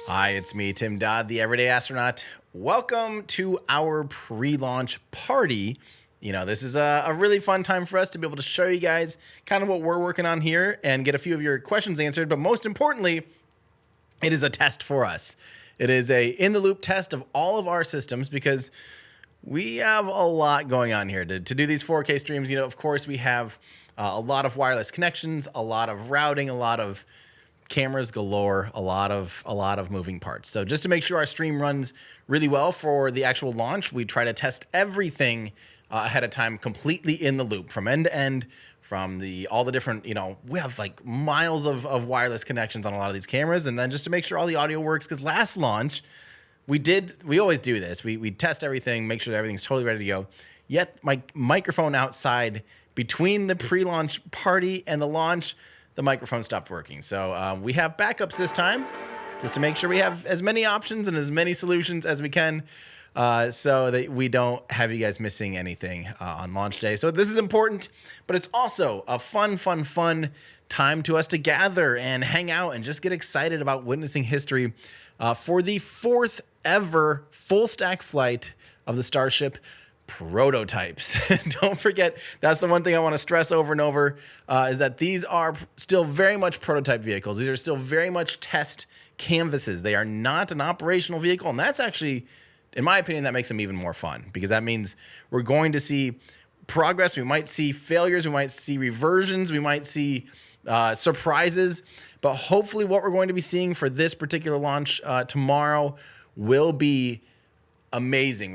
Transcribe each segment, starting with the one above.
Hi, it's me, Tim Dodd, the Everyday Astronaut. Welcome to our pre-launch party. You know, this is a really fun time for us to be able to show you guys kind of what we're working on here and get a few of your questions answered. But most importantly, it is a test for us. It is a in-the-loop test of all of our systems because we have a lot going on here. To do these 4K streams, you know, of course, we have a lot of wireless connections, a lot of routing, a lot of cameras galore, a lot of moving parts. So just to make sure our stream runs really well for the actual launch, we try to test everything ahead of time, completely in the loop, from end to end, from all the different, you know, we have like miles of wireless connections on a lot of these cameras. And then just to make sure all the audio works, because last launch, we always do this. We test everything, make sure that everything's totally ready to go. Yet my microphone outside between the pre-launch party and the launch, the microphone stopped working. So we have backups this time just to make sure we have as many options and as many solutions as we can so that we don't have you guys missing anything on launch day. So this is important, but it's also a fun time to us to gather and hang out and just get excited about witnessing history for the 4th ever full stack flight of the Starship prototypes. Don't forget, that's the one thing I want to stress over and over, is that these are still very much prototype vehicles. These are still very much test canvases. They are not an operational vehicle, and that's actually, in my opinion, that makes them even more fun, because that means we're going to see progress. We might see failures. We might see reversions. We might see surprises. But hopefully what we're going to be seeing for this particular launch tomorrow will be amazing.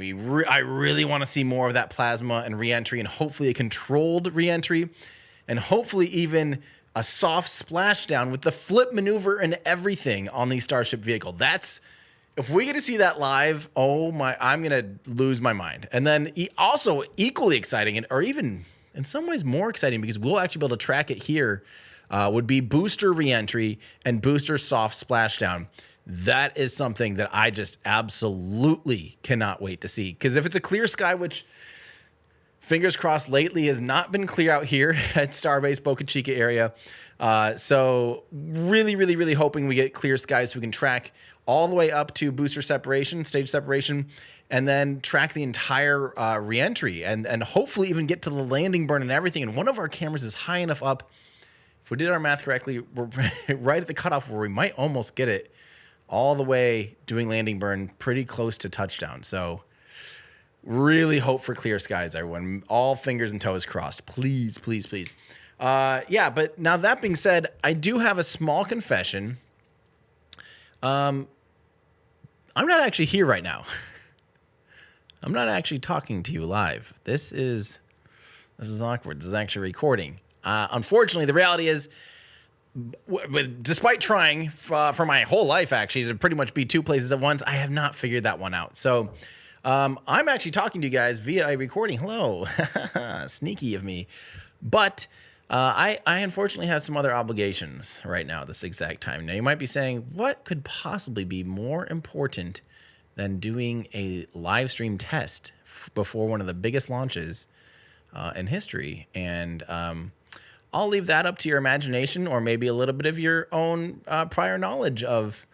I really want to see more of that plasma and reentry, and hopefully a controlled reentry, and hopefully even a soft splashdown with the flip maneuver and everything on the Starship vehicle. If we get to see that live, oh my, I'm going to lose my mind. And then also equally exciting, or even in some ways more exciting, because we'll actually be able to track it here, would be booster reentry and booster soft splashdown. That is something that I just absolutely cannot wait to see. Because if it's a clear sky, which fingers crossed lately has not been clear out here at Starbase, Boca Chica area. So really hoping we get clear skies so we can track all the way up to booster separation, stage separation, and then track the entire reentry and hopefully even get to the landing burn and everything. And one of our cameras is high enough up. If we did our math correctly, we're right at the cutoff where we might almost get it all the way doing landing burn pretty close to touchdown. So really hope for clear skies, everyone. All fingers and toes crossed. Please. Yeah, but now that being said, I do have a small confession. I'm not actually here right now. I'm not actually talking to you live. This is awkward. This is actually recording. Unfortunately, the reality is, despite trying for my whole life, actually, to pretty much be 2 places at once, I have not figured that one out. So I'm actually talking to you guys via a recording. Hello. Sneaky of me. But I unfortunately have some other obligations right now at this exact time. Now, you might be saying, what could possibly be more important than doing a live stream test before one of the biggest launches in history? And I'll leave that up to your imagination, or maybe a little bit of your own prior knowledge of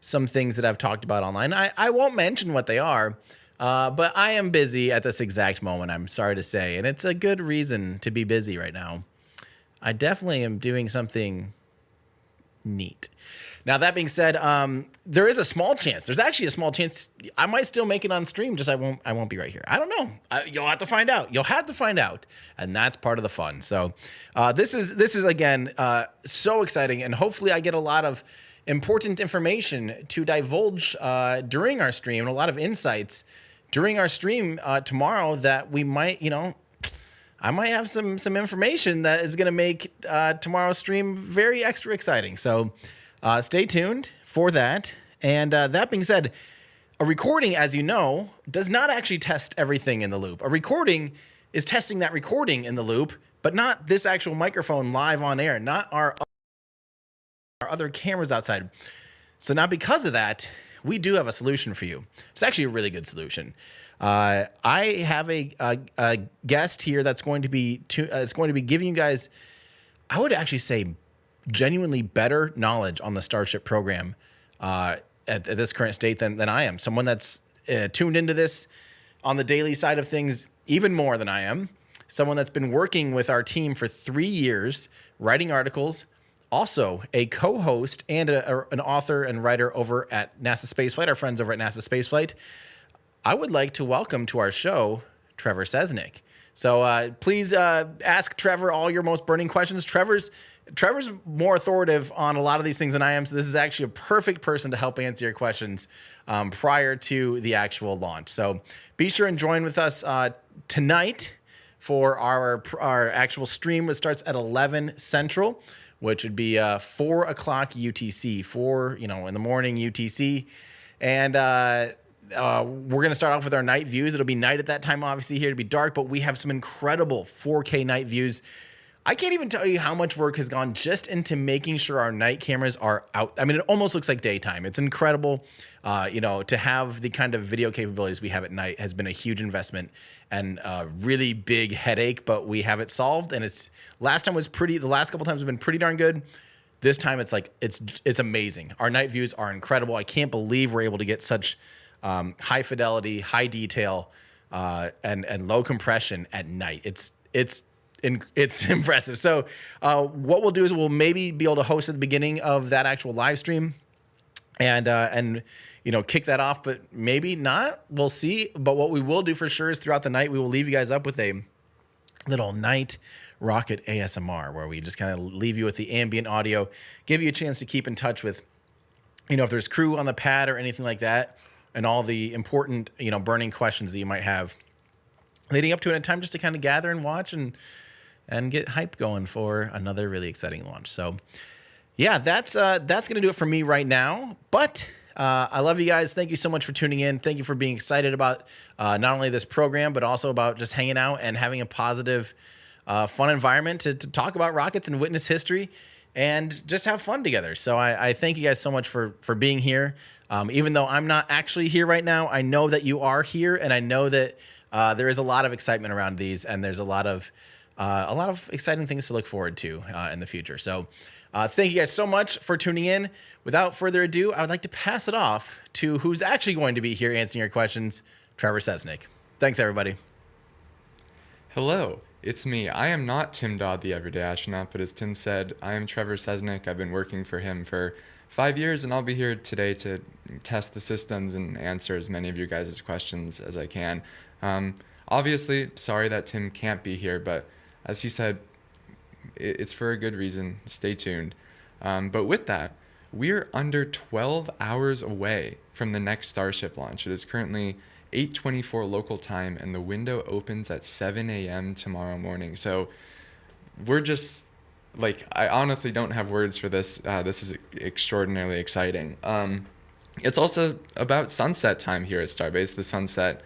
some things that I've talked about online. I won't mention what they are, but I am busy at this exact moment, I'm sorry to say, and it's a good reason to be busy right now. I definitely am doing something neat. Now, that being said, there is a small chance. There's actually a small chance I might still make it on stream, just I won't be right here. I don't know. You'll have to find out. You'll have to find out, and that's part of the fun. So this is again so exciting, and hopefully I get a lot of important information to divulge during our stream, and a lot of insights during our stream tomorrow that we might, you know, I might have some information that is going to make tomorrow's stream very extra exciting. So stay tuned for that. And that being said, a recording, as you know, does not actually test everything in the loop. A recording is testing that recording in the loop, but not this actual microphone live on air, not our other cameras outside. So now because of that, we do have a solution for you. It's actually a really good solution. I have a guest here that's going to be giving you guys, I would actually say, genuinely better knowledge on the Starship program at this current state than I am. Someone that's tuned into this on the daily side of things even more than I am. Someone that's been working with our team for 3 years, writing articles, also a co-host and an author and writer over at NASA Spaceflight, our friends over at NASA Spaceflight. I would like to welcome to our show, Trevor Sesnick. So please ask Trevor all your most burning questions. Trevor's more authoritative on a lot of these things than I am, so this is actually a perfect person to help answer your questions prior to the actual launch. So be sure and join with us tonight for our actual stream, which starts at 11 Central, which would be 4 o'clock UTC, 4 in the morning UTC, and we're going to start off with our night views. It'll be night at that time, obviously here to be dark, but we have some incredible 4K night views. I can't even tell you how much work has gone just into making sure our night cameras are out. I mean, it almost looks like daytime. It's incredible. To have the kind of video capabilities we have at night has been a huge investment and a really big headache, but we have it solved. And the last couple times have been pretty darn good. This time it's amazing. Our night views are incredible. I can't believe we're able to get such high fidelity, high detail, and low compression at night. It's impressive. So what we'll do is we'll maybe be able to host at the beginning of that actual live stream and kick that off, but maybe not. We'll see. But what we will do for sure is throughout the night, we will leave you guys up with a little night rocket ASMR where we just kind of leave you with the ambient audio, give you a chance to keep in touch with, if there's crew on the pad or anything like that, and all the important, burning questions that you might have leading up to it in time, just to kind of gather and watch and get hype going for another really exciting launch. So yeah, that's going to do it for me right now. But I love you guys. Thank you so much for tuning in. Thank you for being excited about not only this program, but also about just hanging out and having a positive, fun environment to talk about rockets and witness history and just have fun together. So I thank you guys so much for being here. Even though I'm not actually here right now, I know that you are here, and I know that there is a lot of excitement around these, and there's a lot of exciting things to look forward to in the future. So thank you guys so much for tuning in. Without further ado, I would like to pass it off to who's actually going to be here answering your questions, Trevor Sesnick. Thanks, everybody. Hello, it's me. I am not Tim Dodd, the Everyday Astronaut, but as Tim said, I am Trevor Sesnick. I've been working for him for 5 years, and I'll be here today to test the systems and answer as many of your guys' questions as I can. Obviously, sorry that Tim can't be here, but as he said, it's for a good reason. Stay tuned. But with that, we're under 12 hours away from the next Starship launch. It is currently 8:24 local time, and the window opens at 7 a.m. tomorrow morning. So we're just, I honestly don't have words for this. This is extraordinarily exciting. It's also about sunset time here at Starbase. The sunset,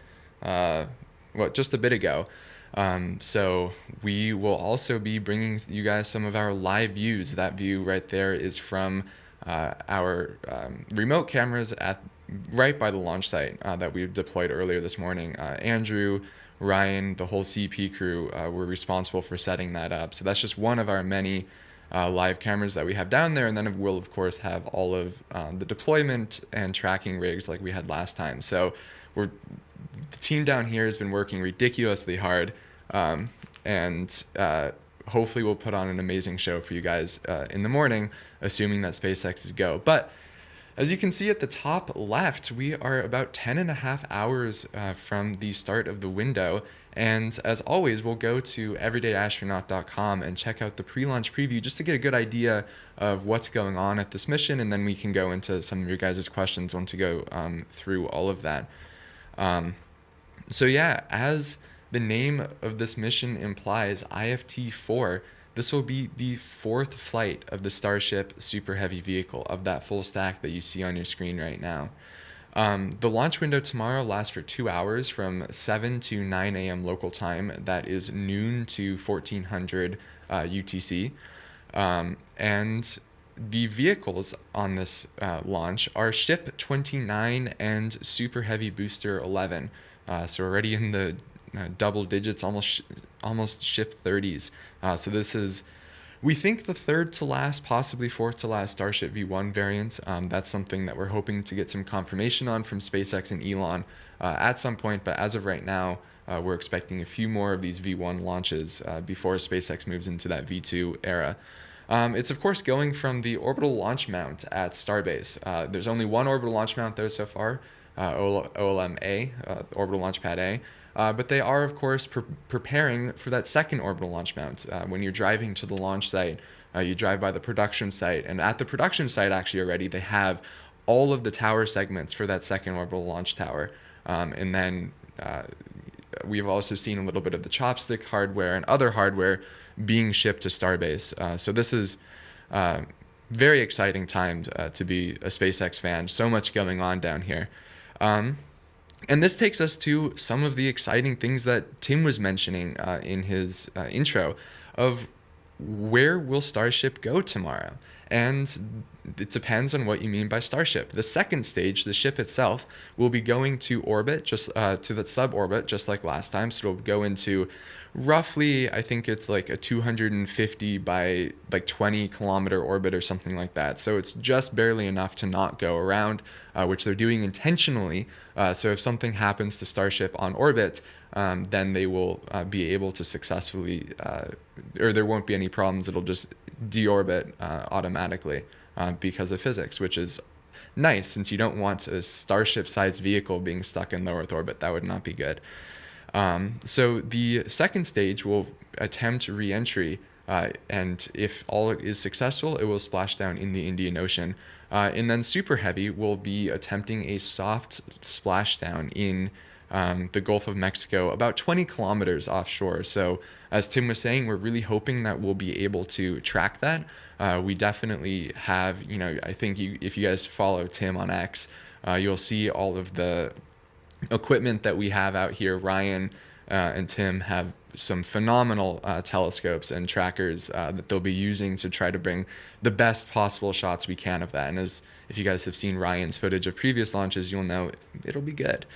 just a bit ago. So we will also be bringing you guys some of our live views. That view right there is from our remote cameras right by the launch site that we deployed earlier this morning. Andrew, Ryan, the whole CP crew were responsible for setting that up. So that's just one of our many live cameras that we have down there. And then we'll, of course, have all of the deployment and tracking rigs like we had last time. So the team down here has been working ridiculously hard, and hopefully we'll put on an amazing show for you guys in the morning, assuming that SpaceX is go. But as you can see at the top left, we are about 10.5 hours from the start of the window. And as always, we'll go to everydayastronaut.com and check out the pre-launch preview just to get a good idea of what's going on at this mission. And then we can go into some of your guys' questions once we go through all of that. So yeah, as the name of this mission implies, IFT-4, this will be the 4th flight of the Starship Super Heavy vehicle, of that full stack that you see on your screen right now. The launch window tomorrow lasts for 2 hours from 7 to 9 a.m. local time. That is noon to 1400 UTC. And the vehicles on this launch are Ship 29 and Super Heavy Booster 11. So we're already in the double digits, almost Ship 30s. So this is We think the third to last, possibly fourth to last Starship V1 variant. That's something that we're hoping to get some confirmation on from SpaceX and Elon at some point. But as of right now, we're expecting a few more of these V1 launches before SpaceX moves into that V2 era. It's of course going from the orbital launch mount at Starbase. There's only one orbital launch mount though so far, OLM-A, Orbital Launch Pad A. But they are, of course, preparing for that second orbital launch mount. When you're driving to the launch site, you drive by the production site. And at the production site, actually, already, they have all of the tower segments for that second orbital launch tower. And then we've also seen a little bit of the chopstick hardware and other hardware being shipped to Starbase. So this is very exciting time to be a SpaceX fan. So much going on down here. And this takes us to some of the exciting things that Tim was mentioning in his intro of where will Starship go tomorrow? And it depends on what you mean by Starship. The second stage, the ship itself, will be going to orbit, just to the suborbit, just like last time. So it'll go into roughly, I think it's like a 250 by like 20 kilometer orbit or something like that. So it's just barely enough to not go around, which they're doing intentionally. So if something happens to Starship on orbit, then they will be able to successfully, or there won't be any problems. It'll just deorbit automatically because of physics, which is nice since you don't want a Starship-sized vehicle being stuck in low Earth orbit. That would not be good. So the second stage will attempt re-entry, and if all is successful, it will splash down in the Indian Ocean. And then Super Heavy will be attempting a soft splashdown in the Gulf of Mexico, about 20 kilometers offshore. So as Tim was saying, we're really hoping that we'll be able to track that. We definitely have, I think if you guys follow Tim on X, you'll see all of the equipment that we have out here. Ryan and Tim have some phenomenal telescopes and trackers that they'll be using to try to bring the best possible shots we can of that. And if you guys have seen Ryan's footage of previous launches, you'll know it'll be good.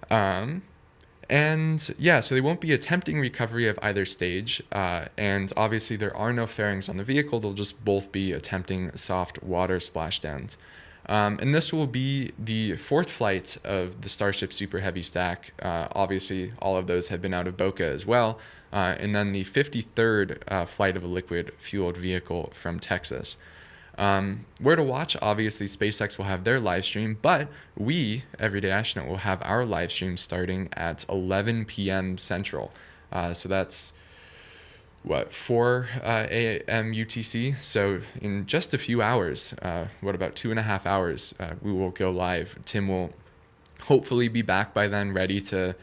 And yeah, so they won't be attempting recovery of either stage. And obviously there are no fairings on the vehicle. They'll just both be attempting soft water splashdowns. And this will be the fourth flight of the Starship Super Heavy stack. Obviously, all of those have been out of Boca as well. And then the 53rd flight of a liquid-fueled vehicle from Texas. Where to watch? Obviously, SpaceX will have their live stream, but we, Everyday Astronaut, will have our live stream starting at 11 p.m. Central. So that's 4 a.m. UTC. So in just a few hours, about 2.5 hours, we will go live. Tim will hopefully be back by then, ready to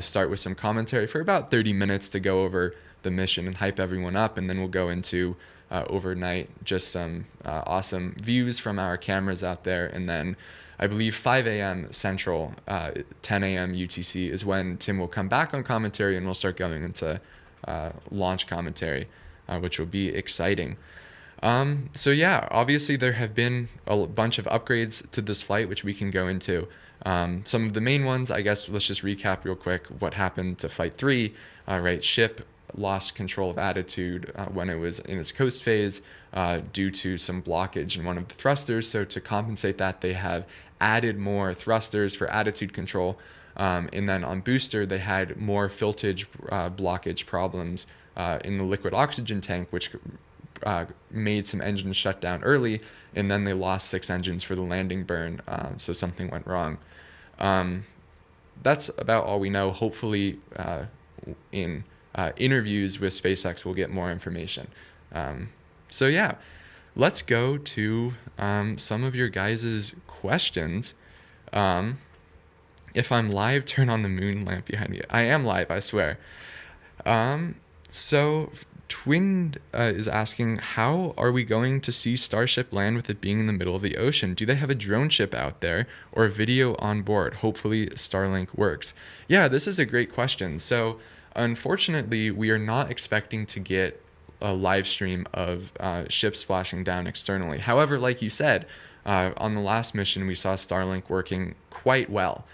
start with some commentary for about 30 minutes to go over the mission and hype everyone up. And then we'll go into overnight, just some awesome views from our cameras out there. And then I believe 5 a.m. Central, 10 a.m. UTC is when Tim will come back on commentary, and we'll start going into launch commentary, which will be exciting. So yeah, obviously there have been a bunch of upgrades to this flight, which we can go into. Some of the main ones, I guess, let's just recap real quick what happened to Flight 3. Right, ship lost control of attitude when it was in its coast phase due to some blockage in one of the thrusters. So to compensate that, they have added more thrusters for attitude control. And then on booster, they had more filtrage blockage problems in the liquid oxygen tank, which made some engines shut down early. And then they lost 6 engines for the landing burn. So something went wrong. That's about all we know. Hopefully in interviews with SpaceX, we'll get more information. So yeah, let's go to some of your guys' questions. If I'm live, turn on the moon lamp behind me. I am live, I swear. So Twin is asking, how are we going to see Starship land with it being in the middle of the ocean? Do they have a drone ship out there or video on board? Hopefully Starlink works. Yeah, this is a great question. So unfortunately, we are not expecting to get a live stream of ships splashing down externally. However, like you said, on the last mission, we saw Starlink working quite well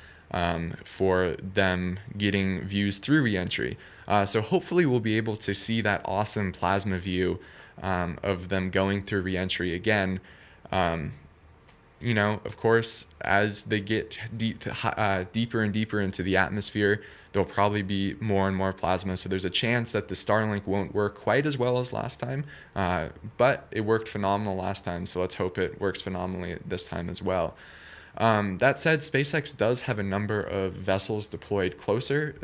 for them getting views through reentry. So hopefully we'll be able to see that awesome plasma view of them going through reentry again. Of course, as they get deeper and deeper into the atmosphere, there'll probably be more and more plasma. So there's a chance that the Starlink won't work quite as well as last time, but it worked phenomenal last time. So let's hope it works phenomenally this time as well. That said, SpaceX does have a number of vessels deployed closer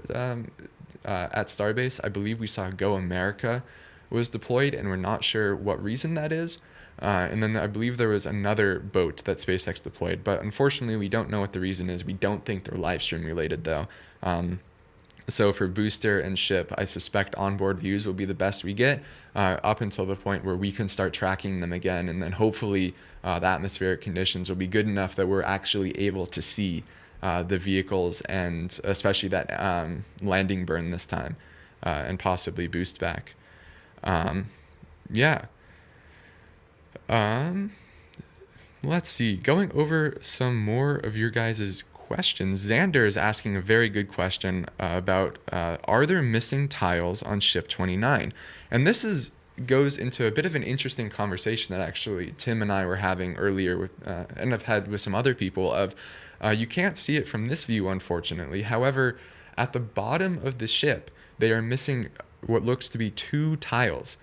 at Starbase. I believe we saw Go America was deployed, and we're not sure what reason that is. And then I believe there was another boat that SpaceX deployed, but unfortunately we don't know what the reason is. We don't think they're live stream related though. So for booster and ship, I suspect onboard views will be the best we get up until the point where we can start tracking them again. And then hopefully the atmospheric conditions will be good enough that we're actually able to see the vehicles, and especially that landing burn this time, and possibly boost back. Yeah. Let's see. Going over some more of your guys' questions. Xander is asking a very good question about are there missing tiles on ship 29? And this goes into a bit of an interesting conversation that actually Tim and I were having earlier with and I've had with some other people of you can't see it from this view, unfortunately. However, at the bottom of the ship, they are missing what looks to be 2 tiles.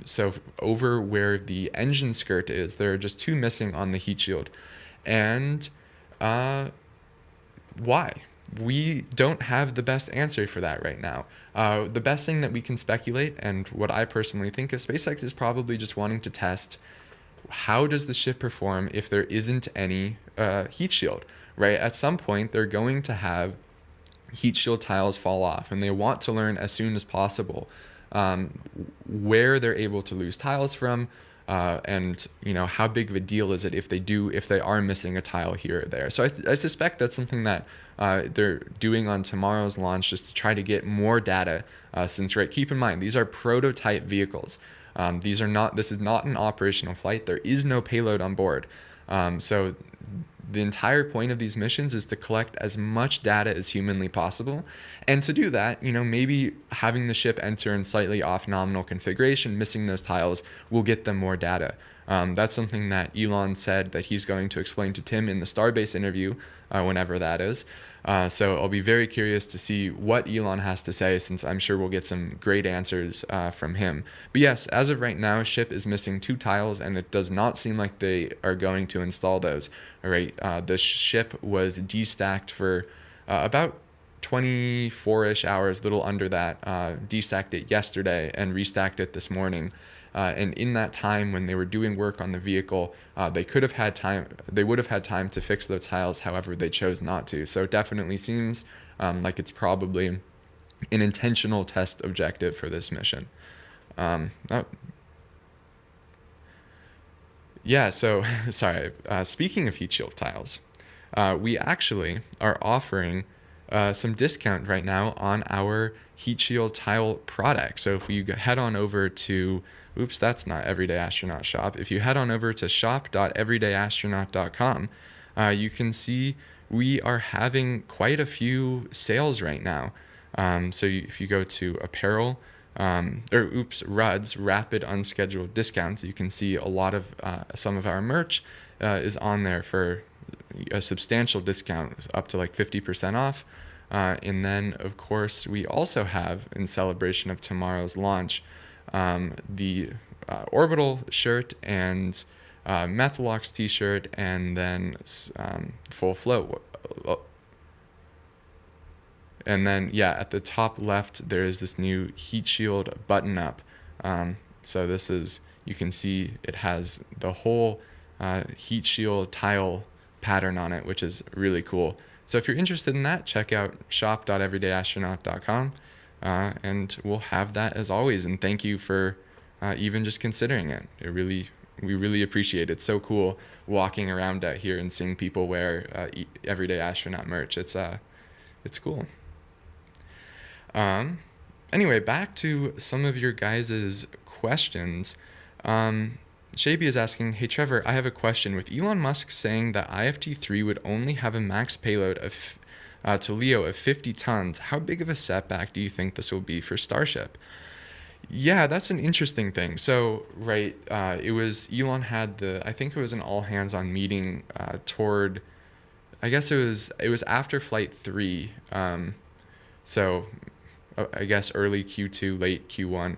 So over where the engine skirt is, there are just 2 missing on the heat shield. And why? We don't have the best answer for that right now. The best thing that we can speculate, and what I personally think, is SpaceX is probably just wanting to test how does the ship perform if there isn't any heat shield, right? At some point, they're going to have heat shield tiles fall off, and they want to learn as soon as possible where they're able to lose tiles from, and how big of a deal is it if they are missing a tile here or there. So I suspect that's something that they're doing on tomorrow's launch, just to try to get more data. Since, right, keep in mind, these are prototype vehicles. This is not an operational flight. There is no payload on board. So the entire point of these missions is to collect as much data as humanly possible. And to do that, maybe having the ship enter in slightly off nominal configuration, missing those tiles, will get them more data. That's something that Elon said that he's going to explain to Tim in the Starbase interview, whenever that is. So I'll be very curious to see what Elon has to say, since I'm sure we'll get some great answers from him. But yes, as of right now, ship is missing 2 tiles, and it does not seem like they are going to install those. All right, the ship was destacked for about 24-ish hours, little under that. Destacked it yesterday and restacked it this morning. And in that time, when they were doing work on the vehicle, they would have had time to fix those tiles. However, they chose not to. So it definitely seems like it's probably an intentional test objective for this mission. Yeah, so sorry. Speaking of heat shield tiles, we actually are offering some discount right now on our heat shield tile product. So if you head on over to that's not Everyday Astronaut Shop. If you head on over to shop.everydayastronaut.com, you can see we are having quite a few sales right now. If you go to apparel, RUDs, rapid unscheduled discounts, you can see a lot of some of our merch is on there for a substantial discount, up to like 50% off. And then, of course, we also have, in celebration of tomorrow's launch, the Orbital shirt and Methalox t-shirt, and then full float. And then, at the top left, there is this new heat shield button up. So this is, you can see it has the whole heat shield tile pattern on it, which is really cool. So if you're interested in that, check out shop.everydayastronaut.com. And we'll have that as always. And thank you for even just considering it. We really appreciate it. It's so cool walking around out here and seeing people wear Everyday Astronaut merch. It's cool. Anyway, back to some of your guys' questions. Shaby is asking, hey Trevor, I have a question. With Elon Musk saying that IFT-3 would only have a max payload to LEO of 50 tons, how big of a setback do you think this will be for Starship? Yeah, that's an interesting thing. So, right, it was Elon had I think it was an all hands on meeting toward, I guess it was after Flight 3. So I guess early Q2, late Q1,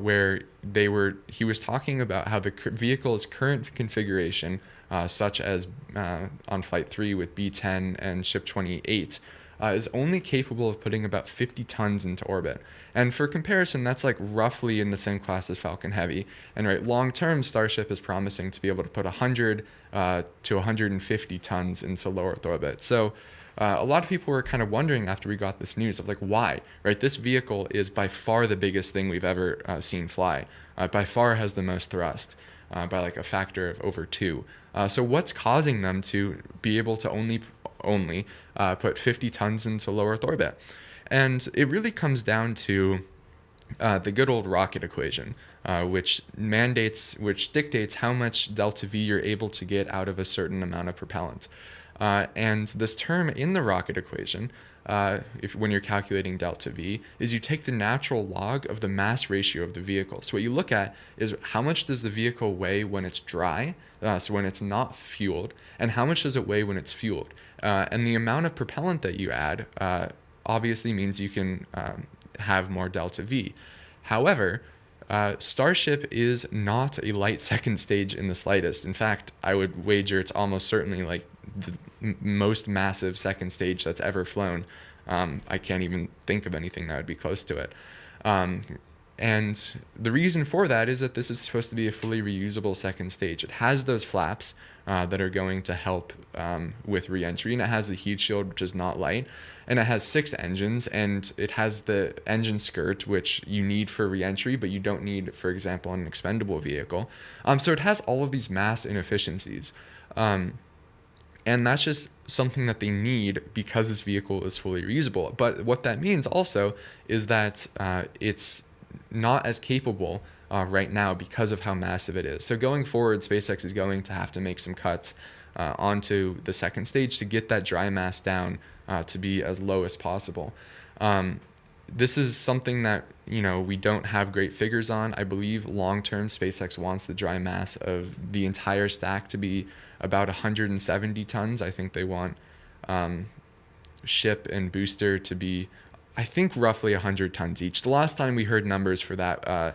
where he was talking about how the vehicle's current configuration, such as on Flight 3 with B10 and Ship 28, is only capable of putting about 50 tons into orbit. And for comparison, that's like roughly in the same class as Falcon Heavy. And right, long term, Starship is promising to be able to put 100 to 150 tons into low Earth orbit. So a lot of people were kind of wondering after we got this news of like why, right? This vehicle is by far the biggest thing we've ever seen fly. By far has the most thrust, by like a factor of over 2. So what's causing them to be able to only put 50 tons into low Earth orbit? And it really comes down to the good old rocket equation, which dictates how much delta V you're able to get out of a certain amount of propellant. And this term in the rocket equation, when you're calculating delta V, is you take the natural log of the mass ratio of the vehicle. So what you look at is how much does the vehicle weigh when it's dry, so when it's not fueled, and how much does it weigh when it's fueled. And the amount of propellant that you add obviously means you can have more delta V. However, Starship is not a light second stage in the slightest. In fact, I would wager it's almost certainly like the most massive second stage that's ever flown. I can't even think of anything that would be close to it. And the reason for that is that this is supposed to be a fully reusable second stage. It has those flaps that are going to help with reentry, and it has the heat shield, which is not light, and it has 6 engines, and it has the engine skirt, which you need for reentry, but you don't need, for example, on an expendable vehicle. So it has all of these mass inefficiencies. And that's just something that they need because this vehicle is fully reusable. But what that means also is that it's not as capable right now because of how massive it is. So going forward, SpaceX is going to have to make some cuts onto the second stage to get that dry mass down to be as low as possible. This is something that we don't have great figures on. I believe long-term SpaceX wants the dry mass of the entire stack to be about 170 tons. I think they want ship and booster to be, I think, roughly 100 tons each. The last time we heard numbers for that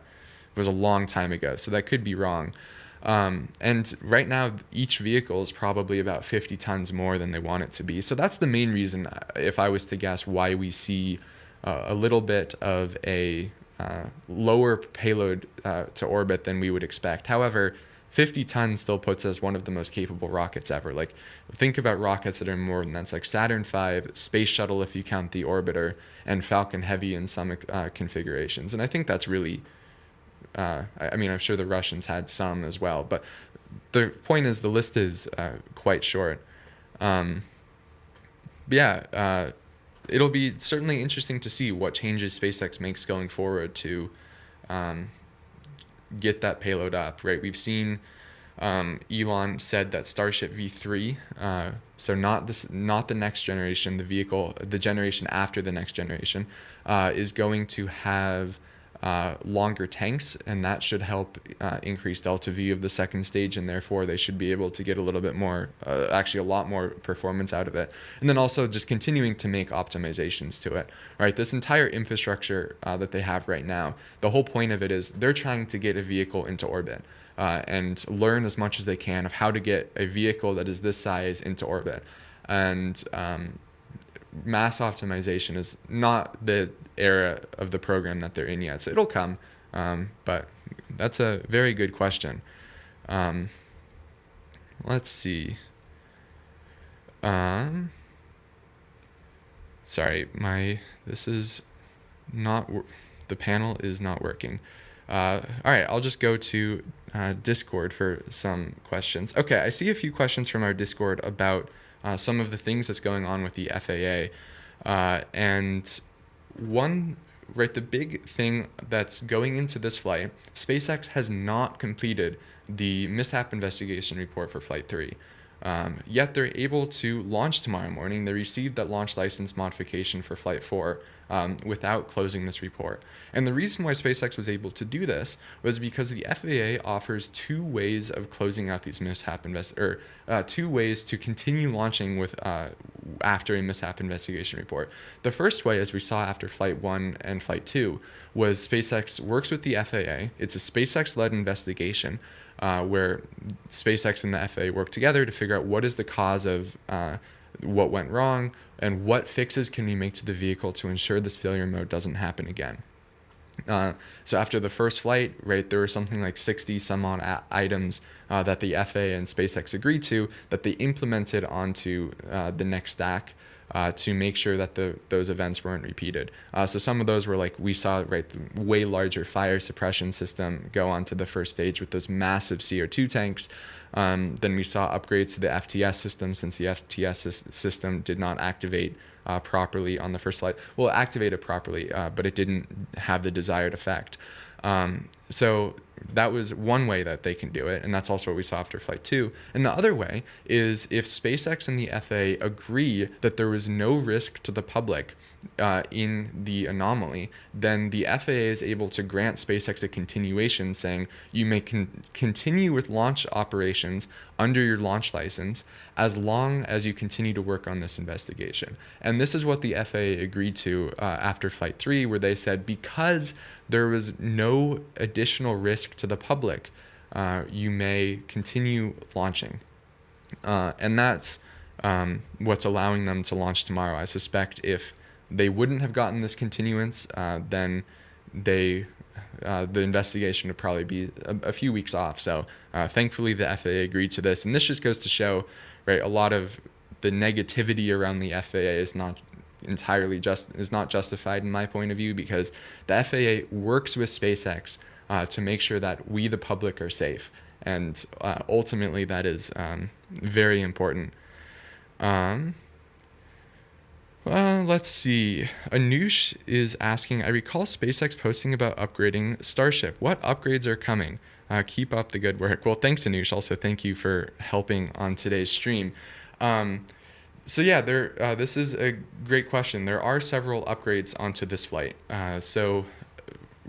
was a long time ago, so that could be wrong. And right now, each vehicle is probably about 50 tons more than they want it to be. So that's the main reason, if I was to guess, why we see a little bit of a lower payload to orbit than we would expect. However, 50 tons still puts us one of the most capable rockets ever. Like, think about rockets that are more than that's like Saturn V, Space Shuttle if you count the orbiter, and Falcon Heavy in some configurations. And I think that's really, I mean, I'm sure the Russians had some as well, but the point is the list is quite short. But yeah, it'll be certainly interesting to see what changes SpaceX makes going forward to get that payload up, right? We've seen Elon said that Starship V3, so not the next generation, the vehicle, the generation after the next generation, is going to have longer tanks, and that should help increase delta V of the second stage, and therefore they should be able to get a little bit more, actually a lot more performance out of it. And then also just continuing to make optimizations to it, right? This entire infrastructure that they have right now, the whole point of it is they're trying to get a vehicle into orbit and learn as much as they can of how to get a vehicle that is this size into orbit. And mass optimization is not the era of the program that they're in yet, so it'll come, but that's a very good question. Let's see. Sorry, this is not, the panel is not working. All right, I'll just go to Discord for some questions. Okay, I see a few questions from our Discord about some of the things that's going on with the FAA. And one, right, the big thing that's going into this flight, SpaceX has not completed the mishap investigation report for Flight 3. Yet they're able to launch tomorrow morning. They received that launch license modification for Flight 4 without closing this report. And the reason why SpaceX was able to do this was because the FAA offers two ways of closing out these two ways to continue launching with after a mishap investigation report. The first way, as we saw after Flight 1 and Flight 2, was SpaceX works with the FAA. It's a SpaceX-led investigation where SpaceX and the FAA work together to figure out what is the cause of what went wrong and what fixes can we make to the vehicle to ensure this failure mode doesn't happen again. So after the first flight, right, there were something like 60 some odd items that the FAA and SpaceX agreed to that they implemented onto the next stack to make sure that those events weren't repeated. So some of those were like we saw, right, the way larger fire suppression system go onto the first stage with those massive CO2 tanks. Then we saw upgrades to the FTS system since the FTS system did not activate properly on the first flight. Well, it activated properly, but it didn't have the desired effect. So that was one way that they can do it, and that's also what we saw after Flight 2. And the other way is if SpaceX and the FAA agree that there was no risk to the public in the anomaly, then the FAA is able to grant SpaceX a continuation saying you may continue with launch operations under your launch license as long as you continue to work on this investigation. And this is what the FAA agreed to after Flight 3, where they said because there was no additional risk to the public, you may continue launching. And that's what's allowing them to launch tomorrow. I suspect if they wouldn't have gotten this continuance, then the investigation would probably be a few weeks off. So thankfully the FAA agreed to this. And this just goes to show, right, a lot of the negativity around the FAA is not justified in my point of view, because the FAA works with SpaceX to make sure that we, the public, are safe. And ultimately that is very important. Let's see. Anush is asking, I recall SpaceX posting about upgrading Starship. What upgrades are coming? Keep up the good work. Well, thanks, Anush. Also, thank you for helping on today's stream. So yeah, this is a great question. There are several upgrades onto this flight. So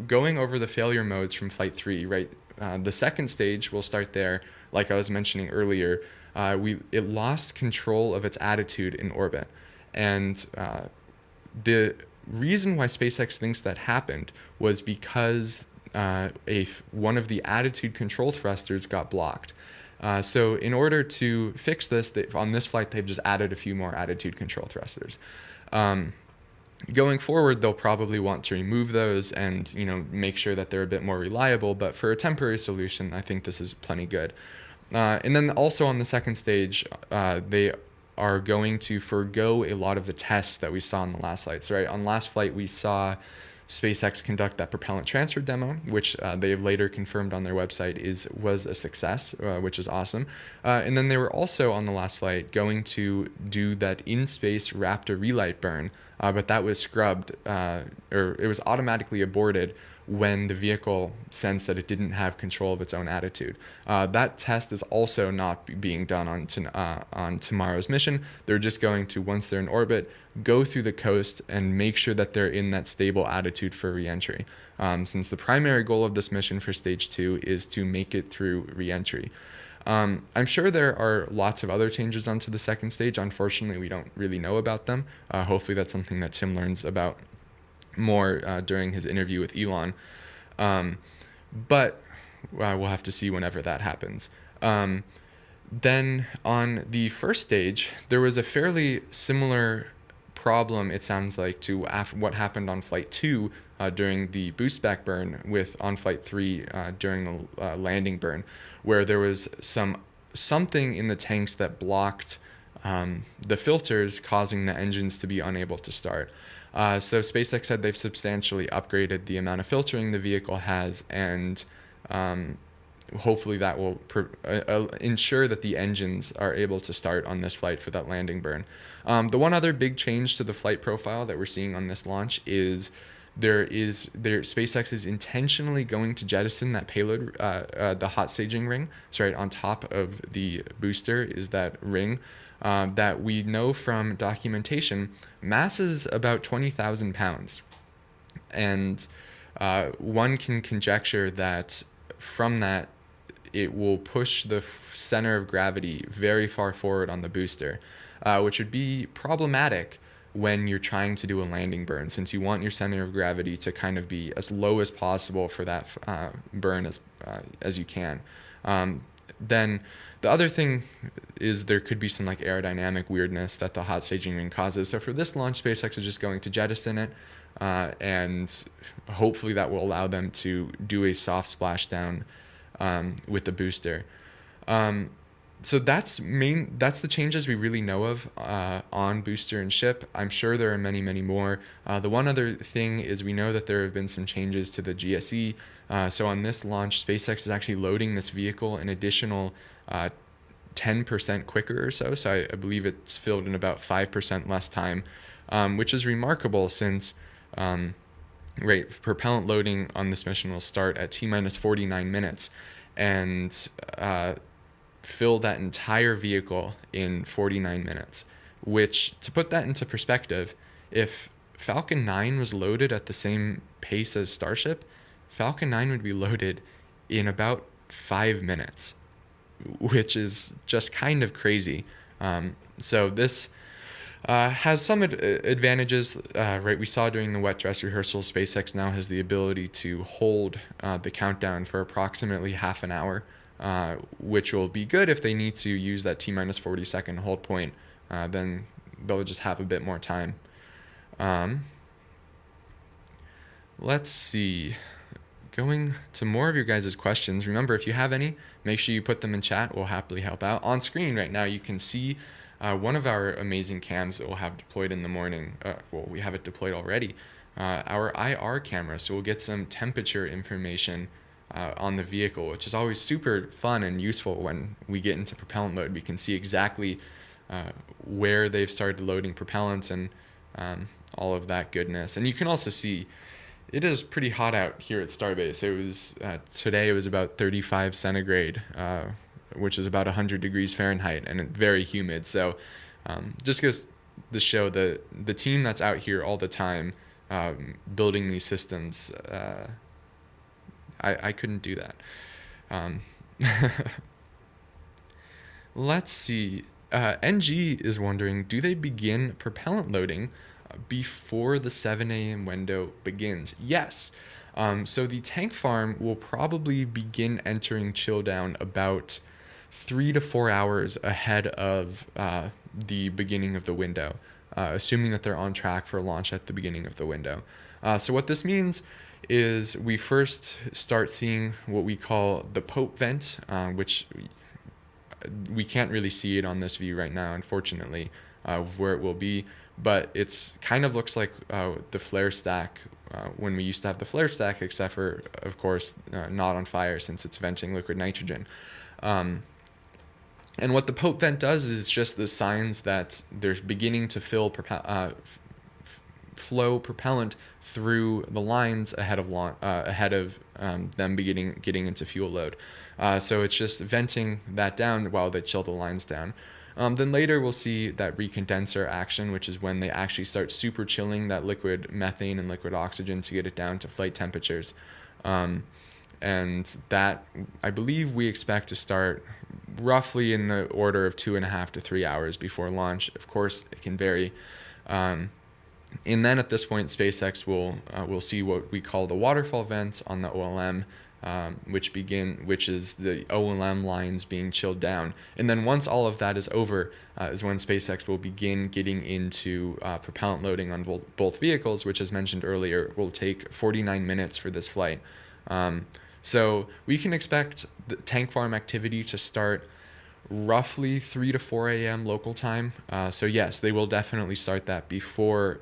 going over the failure modes from Flight 3, right? The second stage, we'll start there. Like I was mentioning earlier, it lost control of its attitude in orbit. And the reason why SpaceX thinks that happened was because one of the attitude control thrusters got blocked. So in order to fix this, on this flight, they've just added a few more attitude control thrusters. Going forward, they'll probably want to remove those and make sure that they're a bit more reliable. But for a temporary solution, I think this is plenty good. And then also on the second stage, they are going to forgo a lot of the tests that we saw on the last flight. So right, on last flight, we saw SpaceX conduct that propellant transfer demo, which they have later confirmed on their website was a success, which is awesome. And then they were also on the last flight going to do that in-space Raptor relight burn, but that was scrubbed, or it was automatically aborted when the vehicle sensed that it didn't have control of its own attitude. That test is also not being done on tomorrow's mission. They're just going to, once they're in orbit, go through the coast and make sure that they're in that stable attitude for reentry. Since the primary goal of this mission for stage 2 is to make it through reentry. I'm sure there are lots of other changes onto the second stage. Unfortunately, we don't really know about them. Hopefully that's something that Tim learns about more during his interview with Elon. But we'll have to see whenever that happens. Then on the first stage, there was a fairly similar problem, it sounds like, to what happened on Flight 2 during the boost back burn on Flight 3 during the landing burn, where there was something in the tanks that blocked the filters, causing the engines to be unable to start. So SpaceX said they've substantially upgraded the amount of filtering the vehicle has, and hopefully that will ensure that the engines are able to start on this flight for that landing burn. The one other big change to the flight profile that we're seeing on this launch is SpaceX is intentionally going to jettison that payload, the hot staging ring. So right on top of the booster is that ring. that we know from documentation masses about 20,000 pounds. And one can conjecture that from that, it will push the center of gravity very far forward on the booster, which would be problematic when you're trying to do a landing burn, since you want your center of gravity to kind of be as low as possible for that burn as you can. Then the other thing is there could be some like aerodynamic weirdness that the hot staging ring causes. So for this launch, SpaceX is just going to jettison it, and hopefully that will allow them to do a soft splashdown with the booster. So that's the changes we really know of on booster and ship. I'm sure there are many, many more. The one other thing is we know that there have been some changes to the GSE. So on this launch, SpaceX is actually loading this vehicle an additional 10% quicker or so. So I believe it's filled in about 5% less time, which is remarkable since propellant loading on this mission will start at T-minus 49 minutes and fill that entire vehicle in 49 minutes, which, to put that into perspective, if Falcon 9 was loaded at the same pace as Starship, Falcon 9 would be loaded in about 5 minutes, which is just kind of crazy. So this has some advantages, right? We saw during the wet dress rehearsal, SpaceX now has the ability to hold the countdown for approximately half an hour, which will be good if they need to use that T-minus 40-second hold point. Then they'll just have a bit more time. Let's see. Going to more of your guys' questions. Remember, if you have any, make sure you put them in chat. We'll happily help out. On screen right now, you can see one of our amazing cams that we'll have deployed in the morning. Well, we have it deployed already. Our IR camera, so we'll get some temperature information on the vehicle, which is always super fun and useful when we get into propellant load. We can see exactly where they've started loading propellants and all of that goodness. And you can also see it is pretty hot out here at Starbase. It was today it was about 35 centigrade, which is about 100 degrees Fahrenheit, and very humid. So just goes to show the team that's out here all the time building these systems. I couldn't do that. Let's see. NG is wondering, do they begin propellant loading before the 7 a.m. window begins? Yes. So the tank farm will probably begin entering chill down about 3 to 4 hours ahead of the beginning of the window, assuming that they're on track for launch at the beginning of the window. So what this means is we first start seeing what we call the Pope vent, which we can't really see it on this view right now, unfortunately, where it will be, but it's kind of looks like the flare stack when we used to have the flare stack, except for, of course, not on fire since it's venting liquid nitrogen. And what the Pope vent does is just the signs that there's beginning to flow propellant through the lines ahead of them getting into fuel load. So it's just venting that down while they chill the lines down. Then later we'll see that recondenser action, which is when they actually start super chilling that liquid methane and liquid oxygen to get it down to flight temperatures. And that, I believe, we expect to start roughly in the order of 2.5 to 3 hours before launch. Of course, it can vary. And then at this point, SpaceX will see what we call the waterfall vents on the OLM, which is the OLM lines being chilled down. And then once all of that is over, is when SpaceX will begin getting into propellant loading on both vehicles, which, as mentioned earlier, will take 49 minutes for this flight. So we can expect the tank farm activity to start roughly 3 to 4 a.m. local time. So yes, they will definitely start that before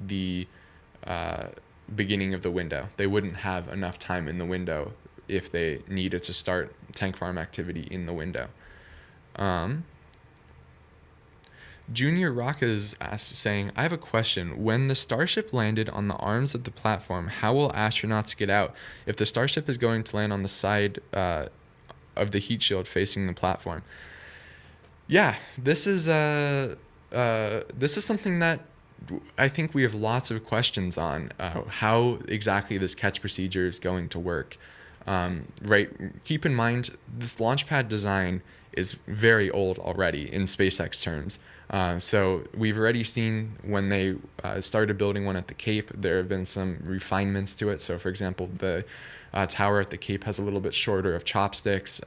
the beginning of the window. They wouldn't have enough time in the window if they needed to start tank farm activity in the window. Junior Rock is saying, I have a question. When the Starship landed on the arms of the platform, how will astronauts get out if the Starship is going to land on the side of the heat shield facing the platform? Yeah, this is something that I think we have lots of questions on, how exactly this catch procedure is going to work. Right, keep in mind this launch pad design is very old already in SpaceX terms. So we've already seen when they started building one at the Cape, there have been some refinements to it. So for example, the tower at the Cape has a little bit shorter of chopsticks.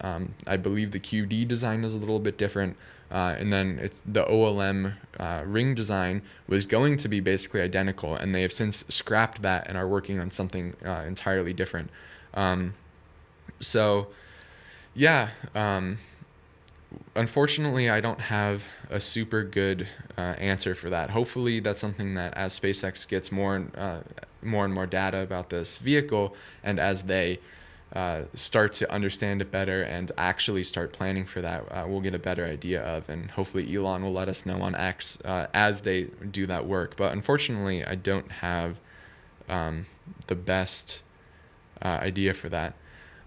I believe the QD design is a little bit different. And then it's the OLM ring design was going to be basically identical, and they have since scrapped that and are working on something entirely different. So, yeah, unfortunately, I don't have a super good answer for that. Hopefully, that's something that as SpaceX gets more and more data about this vehicle, and as they start to understand it better and actually start planning for that, we'll get a better idea of, and hopefully Elon will let us know on X as they do that work. But unfortunately, I don't have the best idea for that.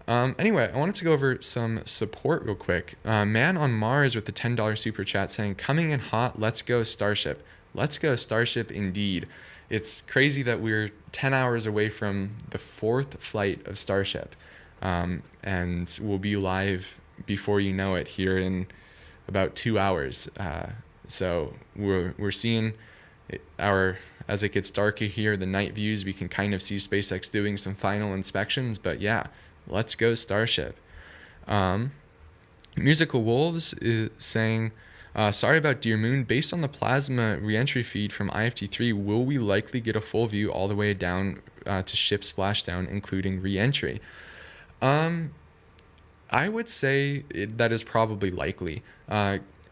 Anyway, I wanted to go over some support real quick. Man on Mars with the $10 super chat saying, coming in hot, let's go Starship. Let's go Starship indeed. It's crazy that we're 10 hours away from the 4th flight of Starship. And we'll be live before you know it here in about 2 hours. So we're seeing as it gets darker here, the night views, we can kind of see SpaceX doing some final inspections, but yeah, let's go Starship. Musical Wolves is saying, sorry about Dear Moon. Based on the plasma reentry feed from IFT3, will we likely get a full view all the way down to ship splashdown, including reentry? I would say that is probably likely.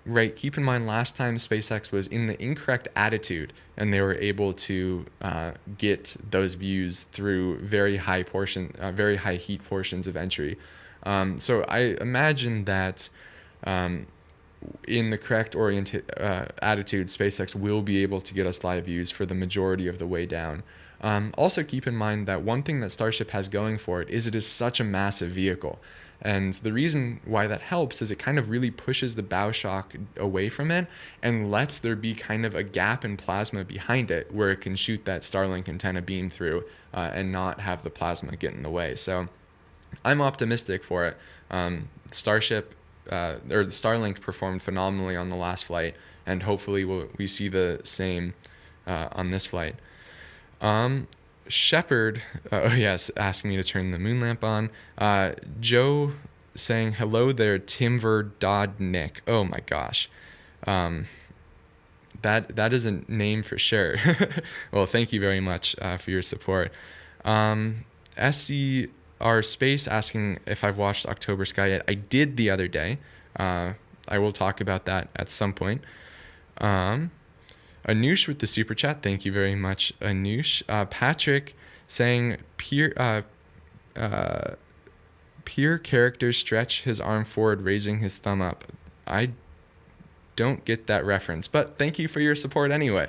Right, keep in mind last time SpaceX was in the incorrect attitude and they were able to get those views through very high heat portions of entry. So I imagine that in the correct attitude, SpaceX will be able to get us live views for the majority of the way down. Also keep in mind that one thing that Starship has going for it is such a massive vehicle. And the reason why that helps is it kind of really pushes the bow shock away from it and lets there be kind of a gap in plasma behind it where it can shoot that Starlink antenna beam through and not have the plasma get in the way. So I'm optimistic for it. Starship or the Starlink performed phenomenally on the last flight, and hopefully we see the same on this flight. Shepard, asking me to turn the moon lamp on. Joe saying, hello there, Timver Dodd Nick. Oh my gosh. That is a name for sure. Well, thank you very much for your support. SCR Space asking if I've watched October Sky yet. I did the other day. I will talk about that at some point. Anush with the super chat. Thank you very much, Anush. Patrick saying peer character stretch his arm forward, raising his thumb up. I don't get that reference, but thank you for your support anyway.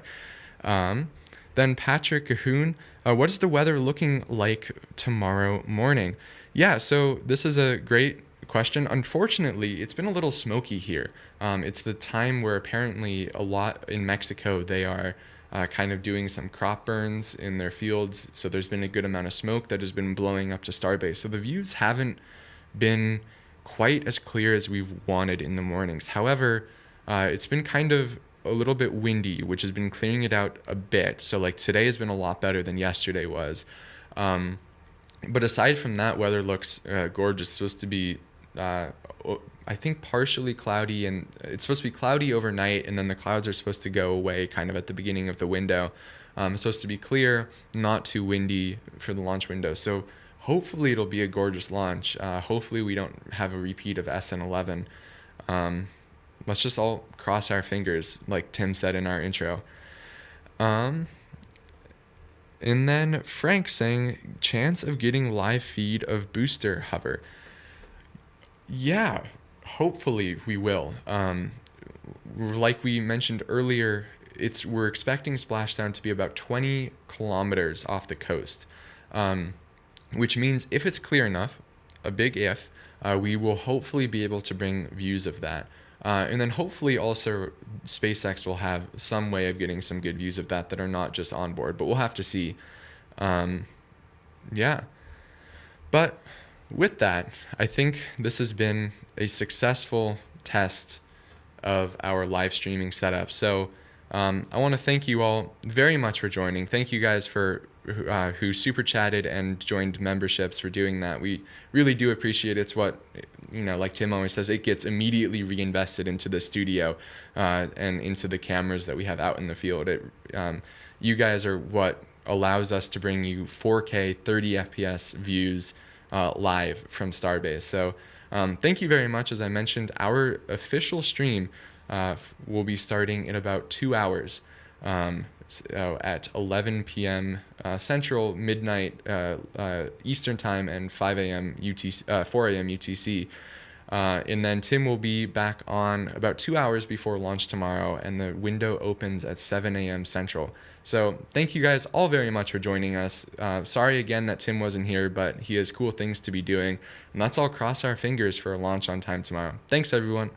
Then Patrick Cahoon, what is the weather looking like tomorrow morning? Yeah, so this is a great question. Unfortunately, it's been a little smoky here. It's the time where apparently a lot in Mexico, they are kind of doing some crop burns in their fields. So there's been a good amount of smoke that has been blowing up to Starbase. So the views haven't been quite as clear as we've wanted in the mornings. However, it's been kind of a little bit windy, which has been clearing it out a bit. So like today has been a lot better than yesterday was. But aside from that, weather looks gorgeous. It's supposed to be I think partially cloudy, and it's supposed to be cloudy overnight, and then the clouds are supposed to go away kind of at the beginning of the window. It's supposed to be clear, not too windy for the launch window. So hopefully it'll be a gorgeous launch. Hopefully we don't have a repeat of SN11. Let's just all cross our fingers, like Tim said in our intro. And then Frank saying, chance of getting live feed of booster hover. Yeah, hopefully we will. Like we mentioned earlier, we're expecting splashdown to be about 20 kilometers off the coast, which means if it's clear enough, a big if, we will hopefully be able to bring views of that. And then hopefully also SpaceX will have some way of getting some good views of that are not just on board, but we'll have to see. Yeah. But with that, I think this has been a successful test of our live streaming setup. So I want to thank you all very much for joining. Thank you guys for who super chatted and joined memberships for doing that. We really do appreciate it. It's what, like Tim always says, it gets immediately reinvested into the studio and into the cameras that we have out in the field. You guys are what allows us to bring you 4K 30 FPS views live from Starbase. So thank you very much. As I mentioned, our official stream will be starting in about 2 hours at 11 p.m. Central, midnight Eastern Time, and 5 a.m. UTC, 4 a.m. UTC. And then Tim will be back on about 2 hours before launch tomorrow, and the window opens at 7 a.m. Central. So thank you guys all very much for joining us. Sorry again that Tim wasn't here, but he has cool things to be doing. And let's all cross our fingers for a launch on time tomorrow. Thanks, everyone.